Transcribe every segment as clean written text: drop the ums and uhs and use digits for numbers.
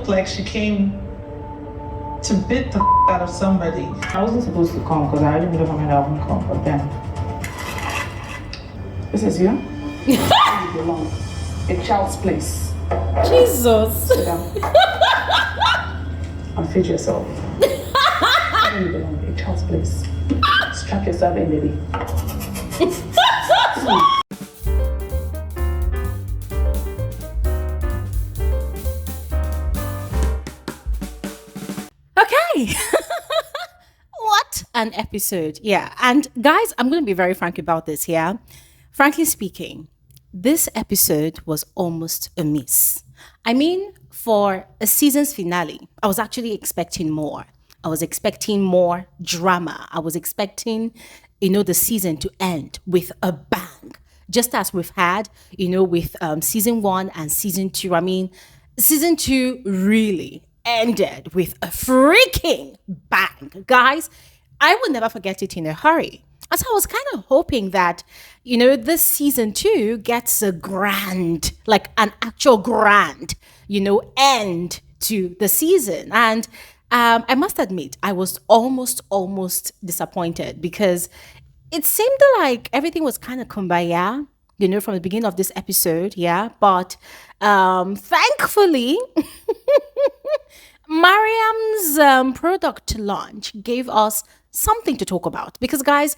looked like she came to beat the out of somebody. I wasn't supposed to come because I already made up my mind I wouldn't come, but then this is you. Where you belong. A child's place. Jesus. Sit down. And feed yourself. Where you belong. A child's place. Strap yourself in, baby. Okay. What an episode. Yeah. And guys, I'm going to be very frank about this here. Frankly speaking, this episode was almost a miss. I mean, for a season's finale, I was actually expecting more. I was expecting more drama. I was expecting, the season to end with a bang, just as we've had, with season 1 and season 2. I mean, season 2 really ended with a freaking bang. Guys, I will never forget it in a hurry. As I was kind of hoping that, this season 2 gets a grand, like an actual grand, end to the season. And I must admit, I was almost disappointed because it seemed like everything was kind of kumbaya, from the beginning of this episode. Yeah. But thankfully, Mariam's product launch gave us something to talk about. Because, guys,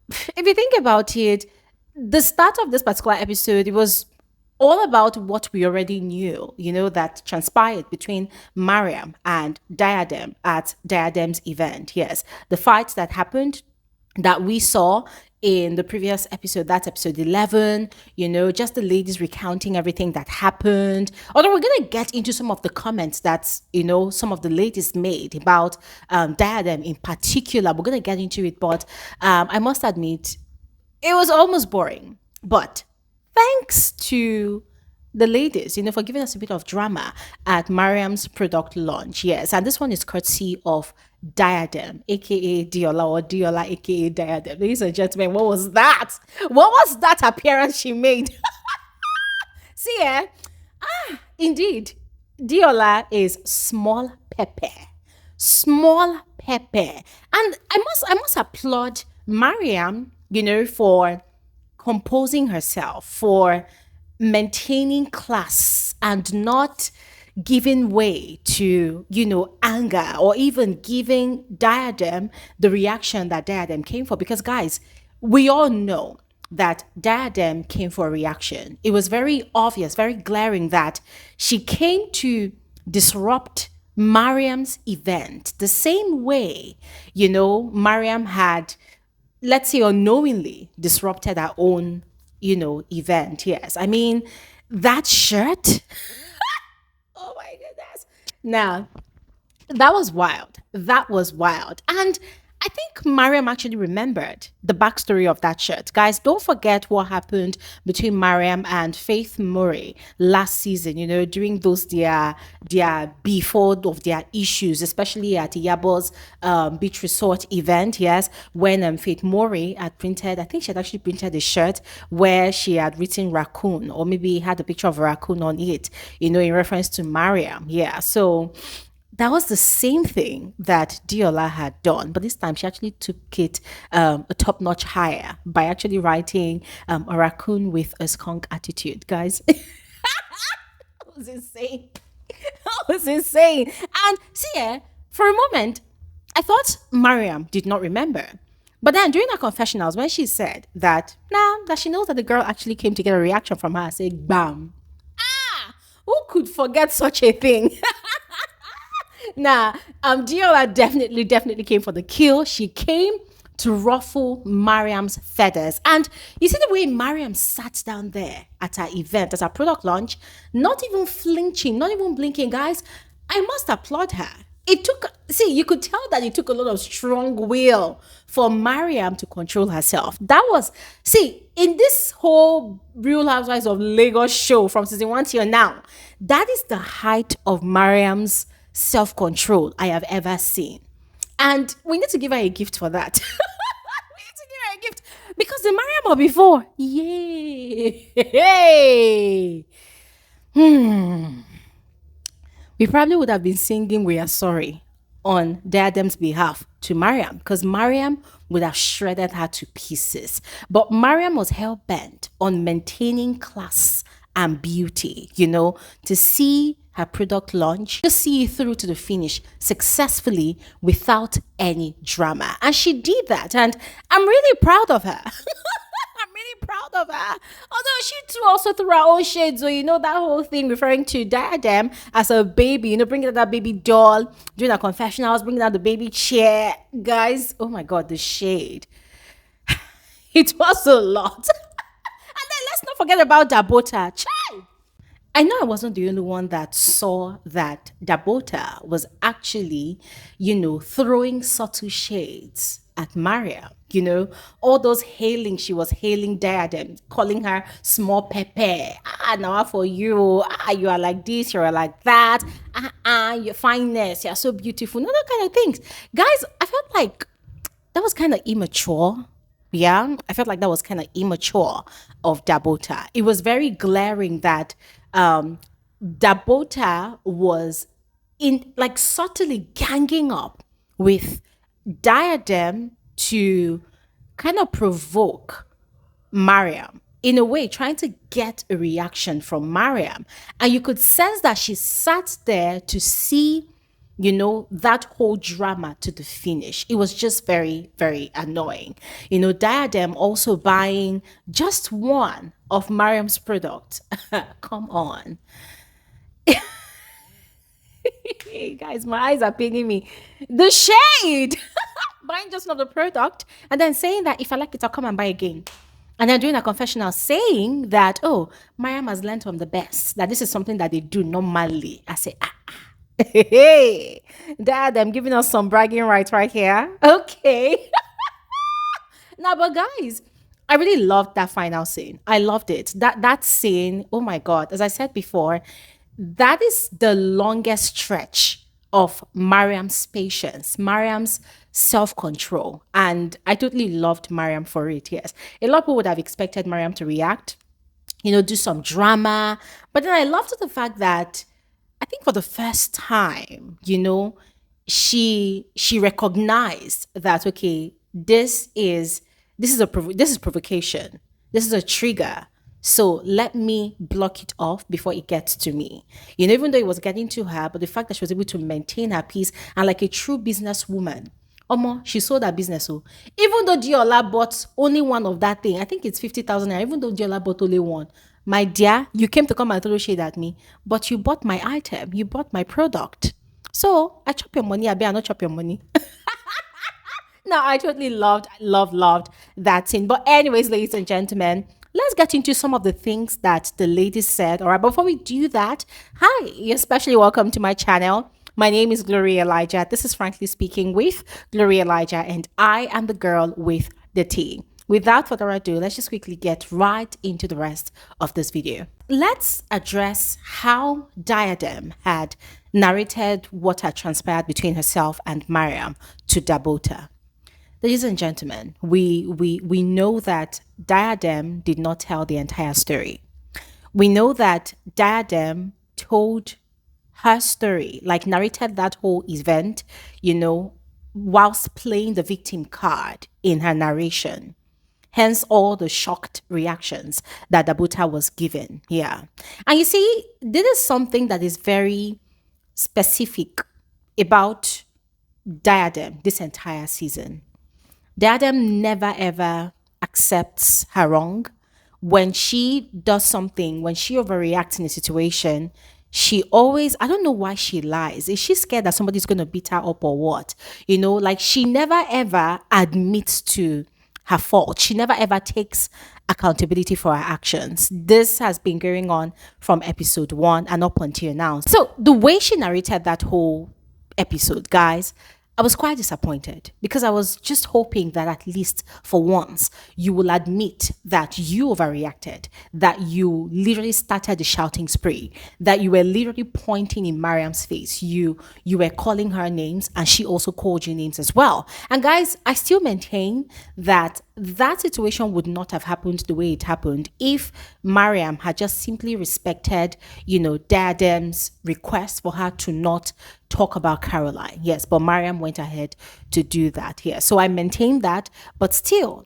if you think about it, the start of this particular episode, it was all about what we already knew, that transpired between Mariam and Diadem at Diadem's event. Yes, the fights that happened that we saw in the previous episode, that's episode 11, just the ladies recounting everything that happened. Although we're going to get into some of the comments that, some of the ladies made about Diadem in particular. We're going to get into it, but I must admit, it was almost boring. But thanks to the ladies, for giving us a bit of drama at Mariam's product launch. Yes, and this one is courtesy of Diadem, aka Adeola, or Adeola, aka Diadem. Ladies and gentlemen, what was that? What was that appearance she made? See, indeed, Adeola is small pepper. Small pepper. And I must applaud Mariam, for composing herself, for maintaining class and not giving way to, anger, or even giving Diadem the reaction that Diadem came for. Because, guys, we all know that Diadem came for a reaction. It was very obvious, very glaring that she came to disrupt Mariam's event the same way, Mariam had, let's say, unknowingly disrupted her own event. Yes. I mean, that shirt. Oh my goodness. Now, that was wild. That was wild. And I think Mariam actually remembered the backstory of that shirt. Guys, don't forget what happened between Mariam and Faith Murray last season, during those their before of their issues, especially at Yabo's beach resort event. Yes, when Faith Murray had printed, I think she had actually printed a shirt where she had written raccoon, or maybe had a picture of a raccoon on it, in reference to Mariam. Yeah, so that was the same thing that Adeola had done, but this time she actually took it a top notch higher by actually writing a raccoon with a skunk attitude. Guys, that was insane. That was insane. And see, for a moment, I thought Mariam did not remember. But then during her confessionals, when she said that, that she knows that the girl actually came to get a reaction from her, I said, bam. Who could forget such a thing? Adeola definitely came for the kill. She came to ruffle Mariam's feathers. And you see the way Mariam sat down there at her event, at her product launch, not even flinching, not even blinking. Guys, I must applaud her. You could tell that it took a lot of strong will for Mariam to control herself. In this whole Real Housewives of Lagos show from season 1 till now, that is the height of Mariam's self-control I have ever seen. And we need to give her a gift for that. We need to give her a gift. Because the Mariam of before, yay. we probably would have been singing We Are Sorry on Diadem's behalf to Mariam because Mariam would have shredded her to pieces. But Mariam was hell bent on maintaining class and beauty, to see her product launch, just see it through to the finish successfully without any drama. And she did that. And I'm really proud of her. I'm really proud of her. Although she too also threw her own shades. So, that whole thing referring to Diadem as a baby, bringing out that baby doll, doing her confessionals, bringing out the baby chair. Guys, oh my God, the shade. It was a lot. And then let's not forget about Dabota. Chai! I know I wasn't the only one that saw that Dabota was actually, throwing subtle shades at Mariam. All those hailing, she was hailing Diadem, calling her small Pepe. Now for you. You are like this, you are like that. Your fineness, you're so beautiful. No, that kind of things. Guys, I felt like that was kind of immature. Yeah, I felt like that was kind of immature of Dabota. It was very glaring that Dabota was in like subtly ganging up with Diadem to kind of provoke Mariam, in a way, trying to get a reaction from Mariam. And you could sense that she sat there to see, that whole drama to the finish. It was just very, very annoying. Diadem also buying just one of Mariam's products. Come on. Guys, my eyes are paining me. The shade! Buying just one of the product and then saying that if I like it, I'll come and buy again. And then doing a confessional saying that, oh, Mariam has learned from the best, that this is something that they do normally. I say, hey, Dad, I'm giving us some bragging rights right here. Okay. Now, but guys, I really loved that final scene. I loved it. That scene, oh my God, as I said before, that is the longest stretch of Mariam's patience, Mariam's self-control. And I totally loved Mariam for it, yes. A lot of people would have expected Mariam to react, do some drama. But then I loved the fact that I think for the first time, she recognized that, okay, this is provocation. This is a trigger. So let me block it off before it gets to me. Even though it was getting to her, but the fact that she was able to maintain her peace and like a true businesswoman, she sold her business. So even though Adeola bought only one of that thing, I think it's 50,000. Even though Adeola bought only one, my dear, you came to come and throw shade at me, but you bought my item, you bought my product. So I chop your money, I better not chop your money. No, I totally loved that scene. But anyways, ladies and gentlemen, let's get into some of the things that the ladies said. All right, before we do that, hi, you're especially welcome to my channel. My name is Gloria Elijah. This is Frankly Speaking with Gloria Elijah, and I am the girl with the tea. Without further ado, let's just quickly get right into the rest of this video. Let's address how Diadem had narrated what had transpired between herself and Mariam to Dabota. Ladies and gentlemen, we know that Diadem did not tell the entire story. We know that Diadem told her story, like narrated that whole event, whilst playing the victim card in her narration. Hence all the shocked reactions that Dabota was given. Yeah. And you see, this is something that is very specific about Diadem this entire season. Diadem never ever accepts her wrong. When she does something, when she overreacts in a situation, she always, I don't know why she lies. Is she scared that somebody's going to beat her up or what? Like she never ever admits to her fault. She never ever takes accountability for her actions. This has been going on from episode 1 and up until now. So the way she narrated that whole episode, guys, I was quite disappointed because I was just hoping that at least for once you will admit that you overreacted, that you literally started the shouting spree, that you were literally pointing in Mariam's face. You were calling her names and she also called you names as well. And guys, I still maintain that that situation would not have happened the way it happened if Mariam had just simply respected, Diadem's request for her to not talk about Caroline. Yes, but Mariam went ahead to do that here. So I maintain that, but still,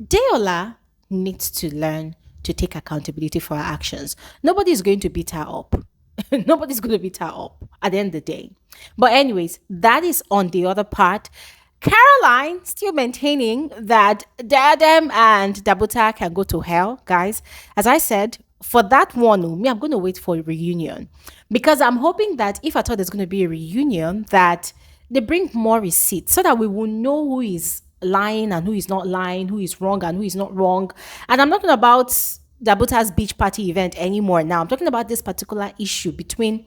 Adeola needs to learn to take accountability for her actions. Nobody's going to beat her up. Nobody's going to beat her up at the end of the day. But anyways, that is on the other part. Caroline still maintaining that Diadem and Dabota can go to hell, guys. As I said, for that one, me, I'm going to wait for a reunion because I'm hoping that if I thought there's going to be a reunion, that they bring more receipts so that we will know who is lying and who is not lying, who is wrong and who is not wrong. And I'm not talking about Dabota's beach party event anymore now. I'm talking about this particular issue between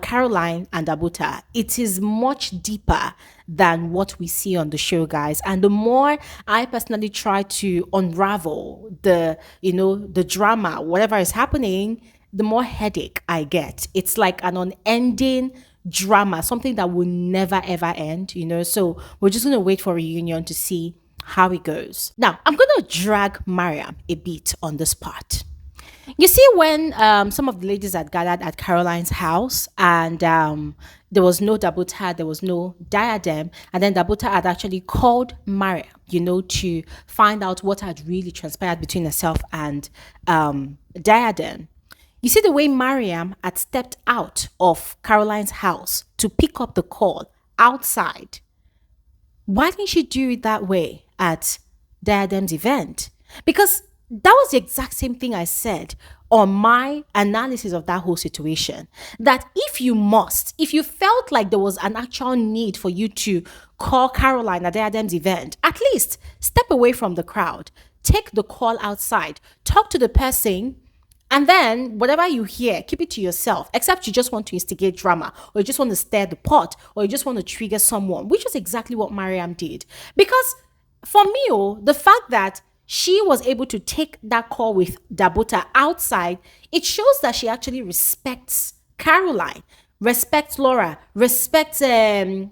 Caroline and Dabota. It is much deeper than what we see on the show, guys. And the more I personally try to unravel the drama, whatever is happening, the more headache I get. It's like an unending drama, something that will never ever end, So we're just gonna wait for a reunion to see how it goes. Now, I'm gonna drag Mariam a bit on this part. You see, when some of the ladies had gathered at Caroline's house and there was no Dabota, there was no Diadem, and then Dabota had actually called Mariam, to find out what had really transpired between herself and Diadem. You see the way Mariam had stepped out of Caroline's house to pick up the call outside. Why didn't she do it that way at Diadem's event? Because that was the exact same thing I said on my analysis of that whole situation. That if you felt like there was an actual need for you to call Caroline at Diadem's event, at least step away from the crowd, take the call outside, talk to the person, and then whatever you hear, keep it to yourself, except you just want to instigate drama, or you just want to stir the pot, or you just want to trigger someone, which is exactly what Mariam did. Because for me, the fact that she was able to take that call with Dabota outside, it shows that she actually respects Caroline, respects Laura, respects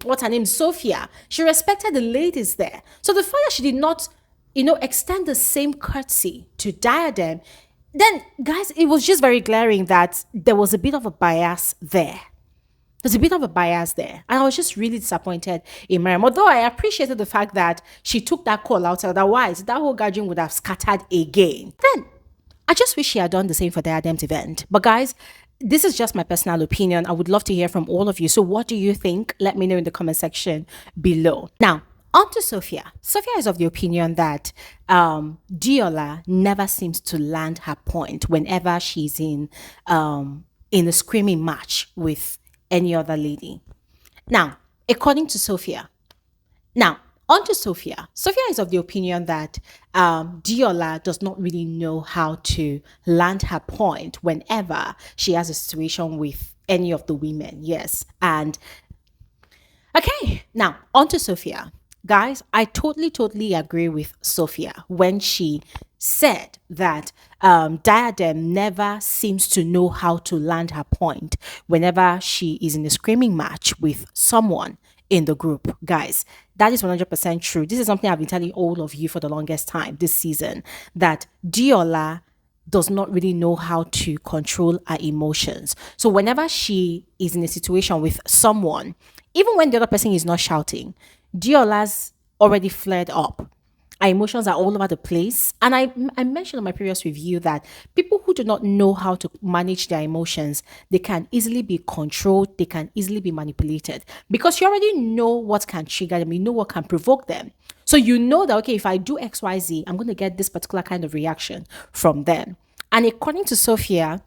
what's her name, Sophia. She respected the ladies there. So the fact that she did not, extend the same courtesy to Diadem, then guys, it was just very glaring that there was a bit of a bias there. There's a bit of a bias there. And I was just really disappointed in Mariam. Although I appreciated the fact that she took that call out. Otherwise, that whole gathering would have scattered again. Then, I just wish she had done the same for Diadem's event. But guys, this is just my personal opinion. I would love to hear from all of you. So what do you think? Let me know in the comment section below. Now, on to Sophia. Sophia is of the opinion that Adeola never seems to land her point whenever she's in a screaming match with any other lady. Now, according to Sophia, on to Sophia. Sophia is of the opinion that Adeola does not really know how to land her point whenever she has a situation with any of the women. Yes. And okay, now on to Sophia. Guys, I totally agree with Sophia when she said that Diadem never seems to know how to land her point whenever she is in a screaming match with someone in the group. Guys, that is 100% true. This is something I've been telling all of you for the longest time this season, that Adeola does not really know how to control her emotions. So whenever she is in a situation with someone, even when the other person is not shouting, Adeola's already flared up. Our emotions are all over the place. And I mentioned in my previous review that people who do not know how to manage their emotions, they can easily be controlled, they can easily be manipulated. Because you already know what can trigger them, you know what can provoke them. So you know that, okay, if I do XYZ, I'm going to get this particular kind of reaction from them. And according to Sophia,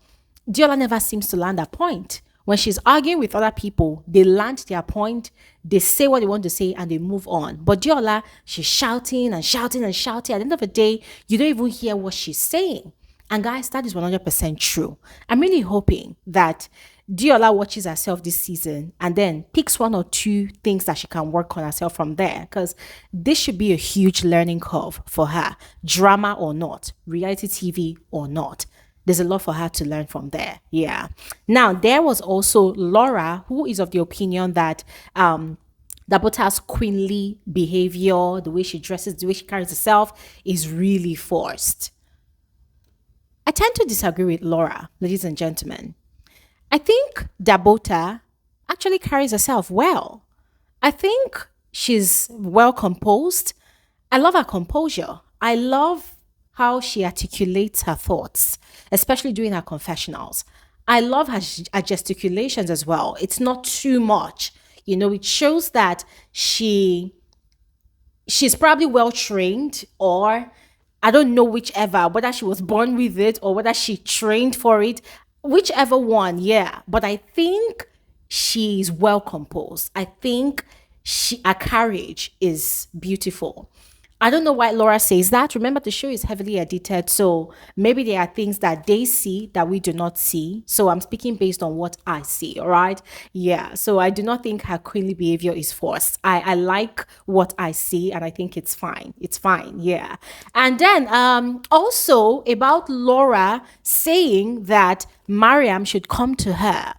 Adeola never seems to land a point. When she's arguing with other people, they land their point, they say what they want to say, and they move on. But Adeola, she's shouting and shouting and shouting. At the end of the day, you don't even hear what she's saying. And guys, that is 100% true. I'm really hoping that Adeola watches herself this season and then picks one or two things that she can work on herself from there, because this should be a huge learning curve for her, drama or not, reality TV or not. There's a lot for her to learn from there. Yeah. Now, there was also Laura, who is of the opinion that Dabota's queenly behavior, the way she dresses, the way she carries herself is really forced. I tend to disagree with Laura, ladies and gentlemen. I think Dabota actually carries herself well. I think she's well composed. I love her composure. I love how she articulates her thoughts, especially during her confessionals. I love her gesticulations as well. It's not too much. It shows that she's probably well trained, or I don't know, whichever, whether she was born with it or whether she trained for it, whichever one, yeah. But I think she's well composed. I think her carriage is beautiful. I don't know why Laura says that. Remember, the show is heavily edited, so maybe there are things that they see that we do not see. So I'm speaking based on what I see, all right? Yeah, so I do not think her queenly behavior is forced. I like what I see, and I think it's fine. It's fine, yeah. And then also about Laura saying that Mariam should come to her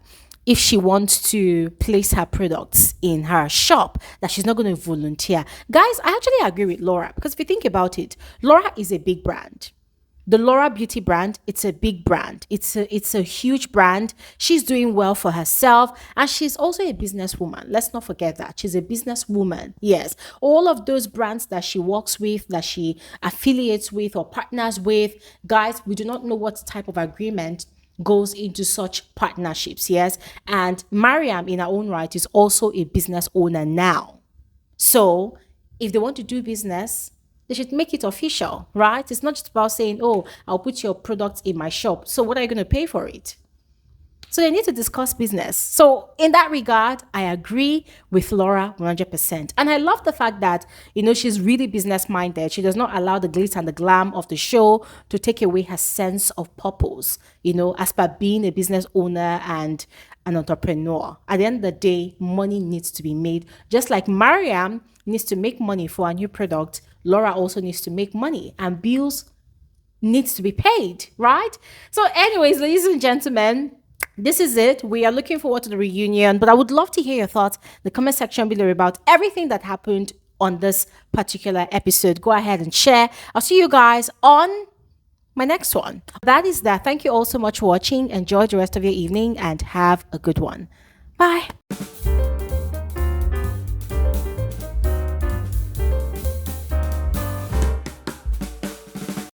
if she wants to place her products in her shop, that she's not going to volunteer. Guys, I actually agree with Laura, because if you think about it, Laura is a big brand. The Laura Beauty brand, it's a big brand. It's a huge brand. She's doing well for herself, and she's also a businesswoman. Let's not forget that. She's a businesswoman. Yes. All of those brands that she works with, that she affiliates with or partners with, guys, we do not know what type of agreement goes into such partnerships, yes. And Mariam, in her own right, is also a business owner now. So if they want to do business, they should make it official, right? It's not just about saying, oh, I'll put your products in my shop. So what are you going to pay for it? So they need to discuss business. So in that regard, I agree with Laura 100%. And I love the fact that, she's really business minded. She does not allow the glitz and the glam of the show to take away her sense of purpose, as per being a business owner and an entrepreneur. At the end of the day, money needs to be made. Just like Mariam needs to make money for a new product, Laura also needs to make money, and bills needs to be paid, right? So anyways, ladies and gentlemen, this is it. We are looking forward to the reunion, but I would love to hear your thoughts in the comment section below about everything that happened on this particular episode. Go ahead and share. I'll see you guys on my next one. That is that. Thank you all so much for watching. Enjoy the rest of your evening and have a good one. Bye.